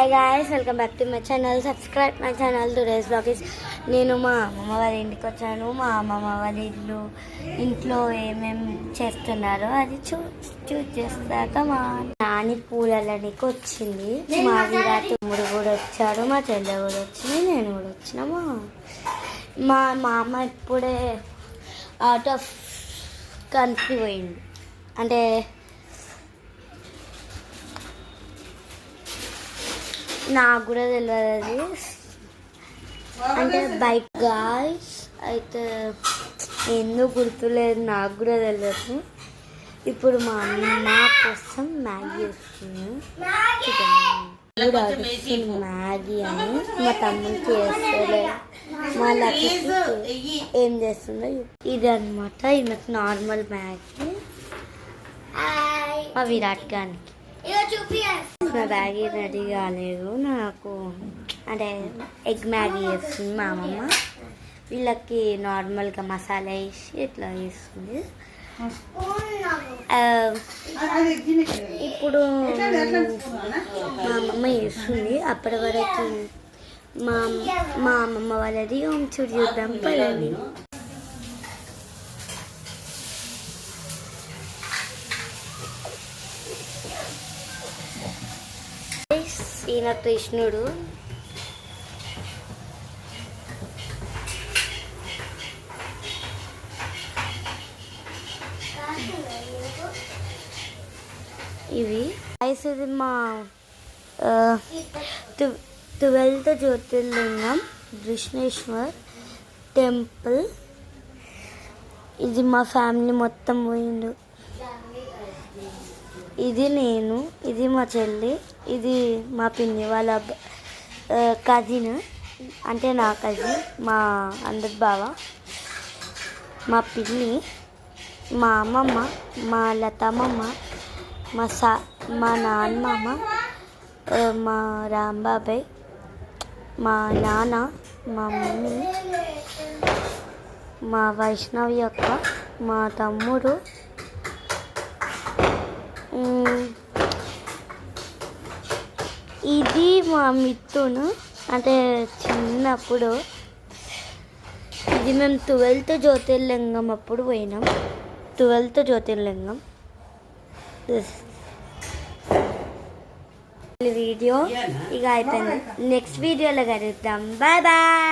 Hi guys, welcome back to my channel. Subscribe my channel. Today's blog is నేను మా అమ్మమ్మ వాళ్ళ ఇంటికి వచ్చాను. మా అమ్మమ్మ వాళ్ళ ఇంట్లో ఏమేమి చేస్తున్నారో అది చూస్ చేస్తాక మా నాని పూలనికి వచ్చింది. మా విరాట్ తమ్ముడు కూడా వచ్చాడు, మా చెల్లె కూడా వచ్చింది, నేను కూడా వచ్చిన. మా అమ్మ ఇప్పుడే అవుట్ ఆఫ్ కంట్రీ పోయింది. అంటే నాకు కూడా తెలియదు అది, అంటే బైక్ గాయ్స్ అయితే ఎందుకు గుర్తులేదు, నాకు కూడా తెలియదు. ఇప్పుడు మా అమ్మ కోసం మ్యాగీ చేస్తుంది. మ్యాగీ అని మా తమ్ముడికి చేస్తలే, మా లక్కీకి ఏం చేస్తుందో ఇది అనమాట. ఈమెకు నార్మల్ మ్యాగీ, మా విరాట్ గానికి. నా మ్యాగీ రెడీ కాలేదు నాకు, అంటే ఎగ్ మ్యాగీ చేస్తుంది మా అమ్మమ్మ. వీళ్ళకి నార్మల్గా మసాలా వేసి ఇట్లా వేస్తుంది. ఇప్పుడు మా అమ్మమ్మ వేస్తుంది. అప్పటి వరకు మా అమ్మమ్మ వాళ్ళది హోమ్ టూర్ చూద్దాం పదండి. ఈయన కృష్ణుడు, ఇవి ఇది మా 12th జ్యోతిర్లింగం కృష్ణేశ్వర్ టెంపుల్. ఇది మా ఫ్యామిలీ మొత్తం పోయిండు. ఇది నేను, ఇది మా చెల్లి, ఇది మా పిన్ని వాళ్ళ కజిన్, అంటే నా కజిన్, మా అందరి బావ, మా పిన్ని, మా అమ్మమ్మ, మా లతమ్మమ్మ, మా నాన్నమ్మ, మా రాంబాబాయ్, మా నాన్న, మా మమ్మీ, మా వైష్ణవి అక్క, మా తమ్ముడు, ఇది మా మిత్రును, అంటే చిన్నప్పుడు. ఇది మేము 12th జ్యోతిర్లింగం అప్పుడు పోయినాం. 12th జ్యోతిర్లింగం. వీడియో ఇక అయిపోయింది. నెక్స్ట్ వీడియోలో కలుద్దాం. Bye bye.